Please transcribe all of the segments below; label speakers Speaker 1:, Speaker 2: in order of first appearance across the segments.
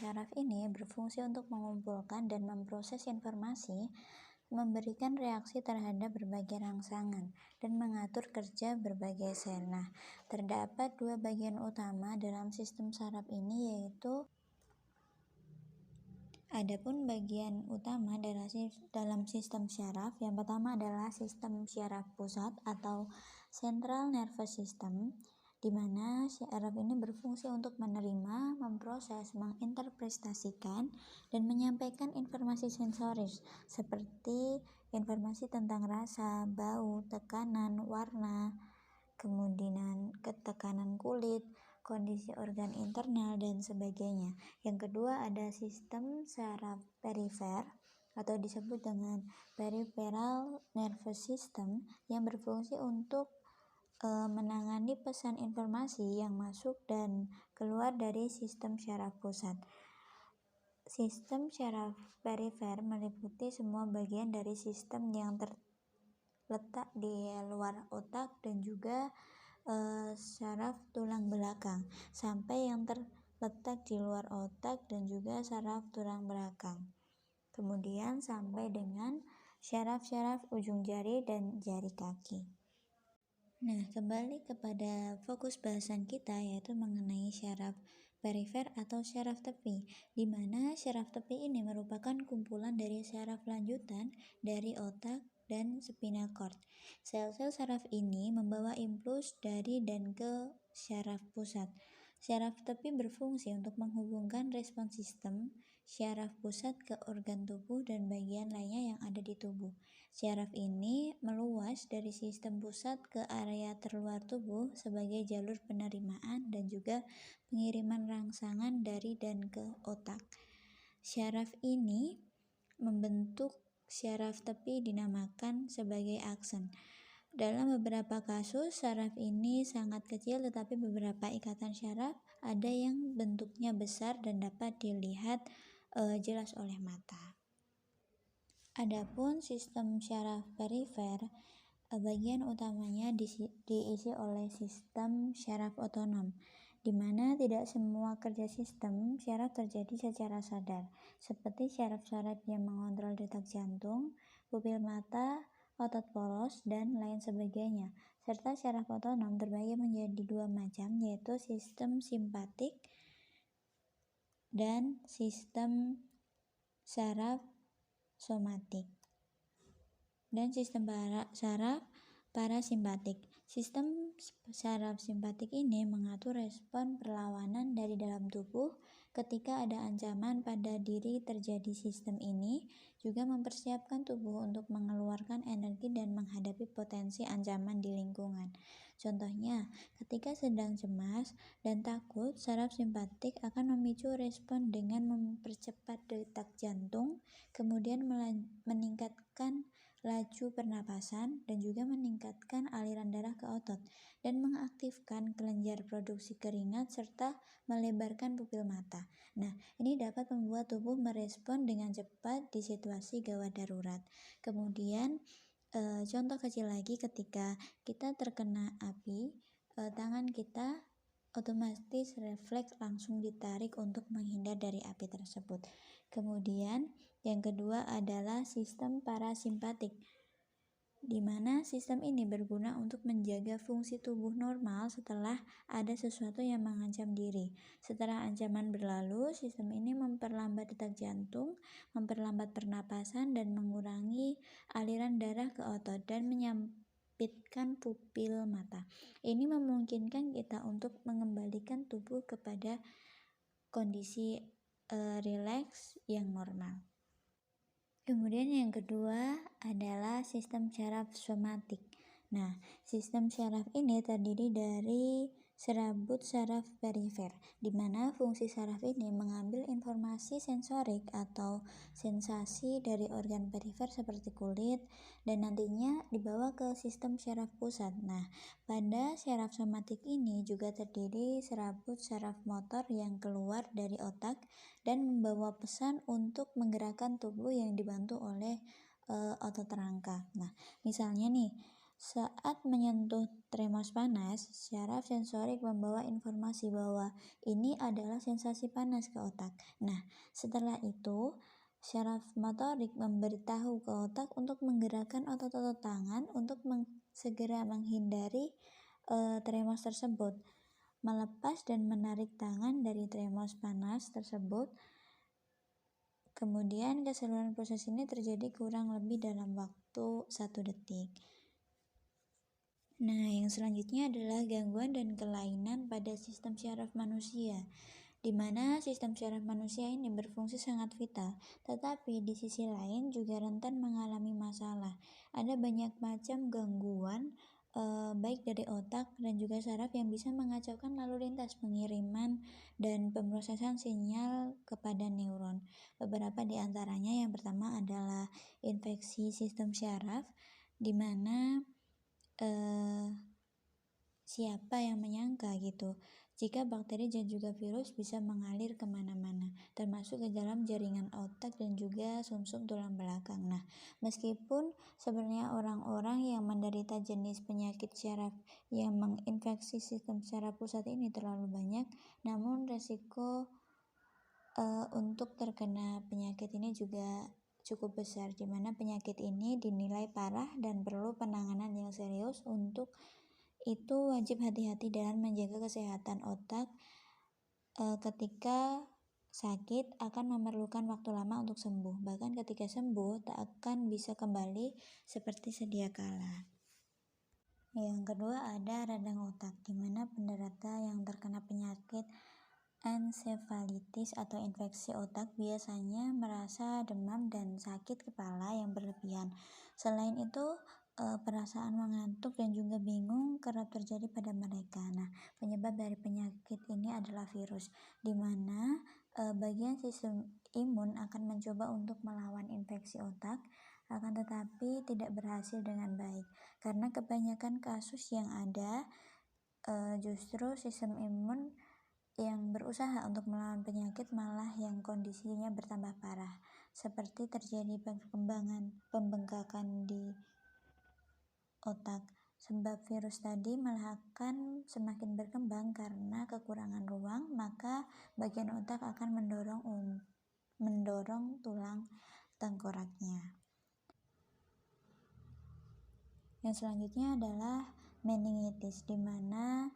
Speaker 1: syaraf ini berfungsi untuk mengumpulkan dan memproses informasi, memberikan reaksi terhadap berbagai rangsangan, dan mengatur kerja berbagai sel. Nah, terdapat dua bagian utama dalam sistem saraf ini, yaitu adapun bagian utama dalam sistem syaraf, yang pertama adalah sistem syaraf pusat atau Central Nervous System, di mana syaraf ini berfungsi untuk menerima, memproses, menginterpretasikan, dan menyampaikan informasi sensoris seperti informasi tentang rasa, bau, tekanan, warna, kemudian ketekanan kulit, kondisi organ internal, dan sebagainya. Yang kedua ada sistem saraf perifer atau disebut dengan Peripheral Nervous System yang berfungsi untuk menangani pesan informasi yang masuk dan keluar dari sistem syaraf pusat. Sistem syaraf perifer meliputi semua bagian dari sistem yang terletak di luar otak dan juga saraf tulang belakang, sampai yang terletak di luar otak dan juga saraf tulang belakang. Kemudian sampai dengan syaraf-syaraf ujung jari dan jari kaki. Nah, kembali kepada fokus bahasan kita, yaitu mengenai syaraf perifer atau syaraf tepi, di mana syaraf tepi ini merupakan kumpulan dari syaraf lanjutan dari otak dan spinal cord. Sel-sel saraf ini membawa impuls dari dan ke syaraf pusat. Syaraf tepi berfungsi untuk menghubungkan respons sistem syaraf pusat ke organ tubuh dan bagian lainnya yang ada di tubuh. Syaraf ini meluas dari sistem pusat ke area terluar tubuh sebagai jalur penerimaan dan juga pengiriman rangsangan dari dan ke otak. Syaraf ini membentuk syaraf tepi dinamakan sebagai akson. Dalam beberapa kasus, saraf ini sangat kecil, tetapi beberapa ikatan syaraf ada yang bentuknya besar dan dapat dilihat jelas oleh mata. Adapun sistem syaraf perifer, bagian utamanya diisi oleh sistem syaraf otonom, di mana tidak semua kerja sistem syaraf terjadi secara sadar, seperti syaraf-syaraf yang mengontrol detak jantung, pupil mata, otot poros, dan lain sebagainya. Serta syaraf otonom terbagi menjadi dua macam, yaitu sistem simpatik dan sistem saraf somatik dan sistem saraf parasimpatik. Sistem saraf simpatik ini mengatur respon perlawanan dari dalam tubuh ketika ada ancaman pada diri terjadi. Sistem ini juga mempersiapkan tubuh untuk mengeluarkan energi dan menghadapi potensi ancaman di lingkungan. Contohnya, ketika sedang cemas dan takut, saraf simpatik akan memicu respon dengan mempercepat detak jantung, kemudian meningkatkan laju pernapasan dan juga meningkatkan aliran darah ke otot dan mengaktifkan kelenjar produksi keringat serta melebarkan pupil mata. Nah, ini dapat membuat tubuh merespon dengan cepat di situasi gawat darurat. Kemudian contoh kecil lagi, ketika kita terkena api, tangan kita otomatis refleks langsung ditarik untuk menghindar dari api tersebut. Kemudian yang kedua adalah sistem parasimpatik, di mana sistem ini berguna untuk menjaga fungsi tubuh normal setelah ada sesuatu yang mengancam diri. Setelah ancaman berlalu, sistem ini memperlambat detak jantung, memperlambat pernapasan, dan mengurangi aliran darah ke otot dan menyempitkan pupil mata. Ini memungkinkan kita untuk mengembalikan tubuh kepada kondisi rileks yang normal. Kemudian yang kedua adalah sistem syaraf somatik. Nah, sistem syaraf ini terdiri dari serabut saraf perifer, di mana fungsi saraf ini mengambil informasi sensorik atau sensasi dari organ perifer seperti kulit dan nantinya dibawa ke sistem syaraf pusat. Nah, pada syaraf somatik ini juga terdiri serabut saraf motor yang keluar dari otak dan membawa pesan untuk menggerakkan tubuh yang dibantu oleh otot rangka. Nah, misalnya nih, Saat menyentuh tremor panas, syaraf sensorik membawa informasi bahwa ini adalah sensasi panas ke otak. Nah, setelah itu, syaraf motorik memberitahu ke otak untuk menggerakkan otot-otot tangan untuk segera menghindari tremor tersebut, melepas dan menarik tangan dari tremor panas tersebut. Kemudian keseluruhan proses ini terjadi kurang lebih dalam waktu 1 detik. Nah, yang selanjutnya adalah gangguan dan kelainan pada sistem syaraf manusia, di mana sistem syaraf manusia ini berfungsi sangat vital, tetapi di sisi lain juga rentan mengalami masalah. Ada banyak macam gangguan, baik dari otak dan juga saraf yang bisa mengacaukan lalu lintas pengiriman dan pemrosesan sinyal kepada neuron. Beberapa di antaranya, yang pertama adalah infeksi sistem syaraf, di mana siapa yang menyangka gitu jika bakteri dan juga virus bisa mengalir kemana-mana, termasuk ke dalam jaringan otak dan juga sumsum tulang belakang. Nah, meskipun sebenarnya orang-orang yang menderita jenis penyakit syaraf yang menginfeksi sistem syaraf pusat ini terlalu banyak, namun resiko untuk terkena penyakit ini juga cukup besar, di mana penyakit ini dinilai parah dan perlu penanganan yang serius. Untuk itu wajib hati-hati dalam menjaga kesehatan otak. Ketika sakit akan memerlukan waktu lama untuk sembuh, bahkan ketika sembuh tak akan bisa kembali seperti sedia kala. Yang kedua ada radang otak, di mana penderita yang terkena penyakit ensefalitis atau infeksi otak biasanya merasa demam dan sakit kepala yang berlebihan. Selain itu, perasaan mengantuk dan juga bingung kerap terjadi pada mereka. Nah, penyebab dari penyakit ini adalah virus, di mana bagian sistem imun akan mencoba untuk melawan infeksi otak, akan tetapi tidak berhasil dengan baik. Karena kebanyakan kasus yang ada, justru sistem imun yang berusaha untuk melawan penyakit malah yang kondisinya bertambah parah, seperti terjadi pembengkakan di otak. Sebab virus tadi malah akan semakin berkembang karena kekurangan ruang, maka bagian otak akan mendorong tulang tengkoraknya. Yang selanjutnya adalah meningitis, di mana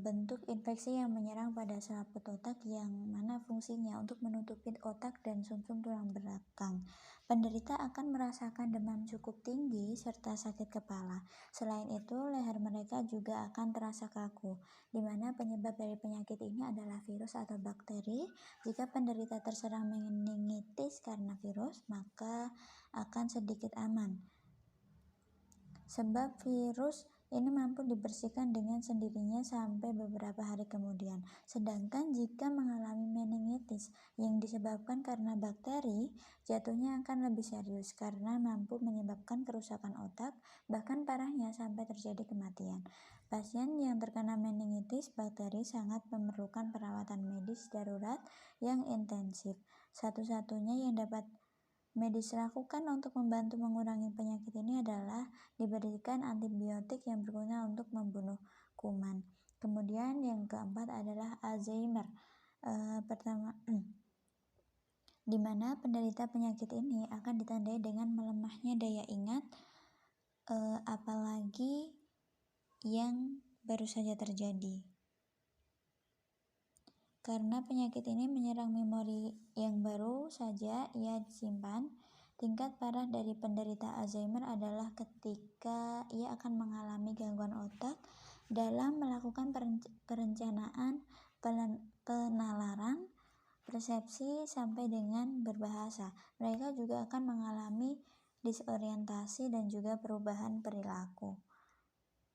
Speaker 1: bentuk infeksi yang menyerang pada selaput otak yang mana fungsinya untuk menutupi otak dan sumsum tulang belakang. Penderita akan merasakan demam cukup tinggi serta sakit kepala. Selain itu, leher mereka juga akan terasa kaku, di mana penyebab dari penyakit ini adalah virus atau bakteri. Jika penderita terserang meningitis karena virus, maka akan sedikit aman, sebab virus ini mampu dibersihkan dengan sendirinya sampai beberapa hari kemudian. Sedangkan jika mengalami meningitis yang disebabkan karena bakteri, jatuhnya akan lebih serius karena mampu menyebabkan kerusakan otak, bahkan parahnya sampai terjadi kematian. Pasien yang terkena meningitis bakteri sangat memerlukan perawatan medis darurat yang intensif. Satu-satunya yang dapat medis lakukan untuk membantu mengurangi penyakit ini adalah diberikan antibiotik yang berguna untuk membunuh kuman. Kemudian yang keempat adalah Alzheimer. Di mana penderita penyakit ini akan ditandai dengan melemahnya daya ingat, apalagi yang baru saja terjadi. Karena penyakit ini menyerang memori yang baru saja ia simpan. Tingkat parah dari penderita Alzheimer adalah ketika ia akan mengalami gangguan otak dalam melakukan perencanaan, penalaran, persepsi, sampai dengan berbahasa. Mereka juga akan mengalami disorientasi dan juga perubahan perilaku.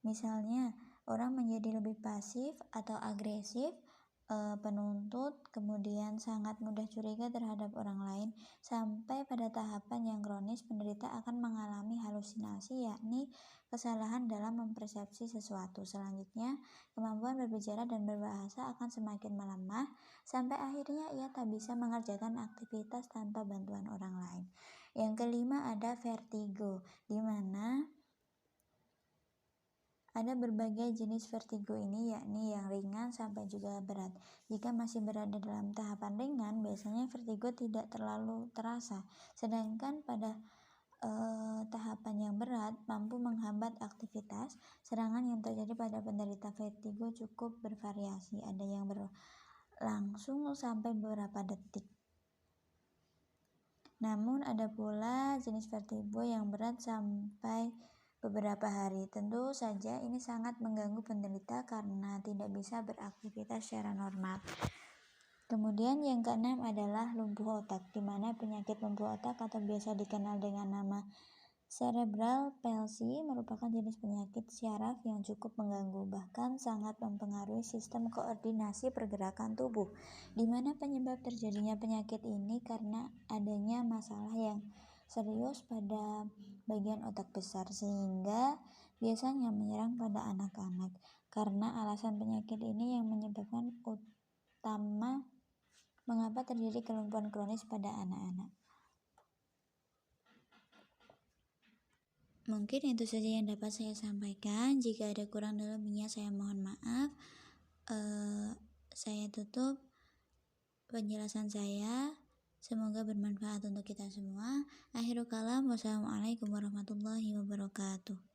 Speaker 1: Misalnya, orang menjadi lebih pasif atau agresif, penuntut, kemudian sangat mudah curiga terhadap orang lain, sampai pada tahapan yang kronis penderita akan mengalami halusinasi, yakni kesalahan dalam mempersepsi sesuatu. Selanjutnya, kemampuan berbicara dan berbahasa akan semakin melemah, sampai akhirnya ia tak bisa mengerjakan aktivitas tanpa bantuan orang lain. Yang kelima ada vertigo, di mana Ada berbagai jenis vertigo ini, yakni yang ringan sampai juga berat. Jika masih berada dalam tahapan ringan, biasanya vertigo tidak terlalu terasa, sedangkan pada tahapan yang berat mampu menghambat aktivitas. Serangan yang terjadi pada penderita vertigo cukup bervariasi, ada yang berlangsung sampai beberapa detik. Namun ada pula jenis vertigo yang berat sampai beberapa hari. Tentu saja ini sangat mengganggu penderita karena tidak bisa beraktivitas secara normal. Kemudian yang keenam adalah lumpuh otak, di mana penyakit lumpuh otak atau biasa dikenal dengan nama cerebral palsy merupakan jenis penyakit syaraf yang cukup mengganggu, bahkan sangat mempengaruhi sistem koordinasi pergerakan tubuh, di mana penyebab terjadinya penyakit ini karena adanya masalah yang serius pada bagian otak besar, sehingga biasanya menyerang pada anak-anak. Karena alasan penyakit ini yang menyebabkan utama mengapa terjadi kelumpuhan kronis pada anak-anak. Mungkin itu saja yang dapat saya sampaikan. Jika ada kurang dan lebihnya saya mohon maaf. Saya tutup penjelasan saya. Semoga bermanfaat untuk kita semua. Akhirul kalam, wassalamualaikum warahmatullahi wabarakatuh.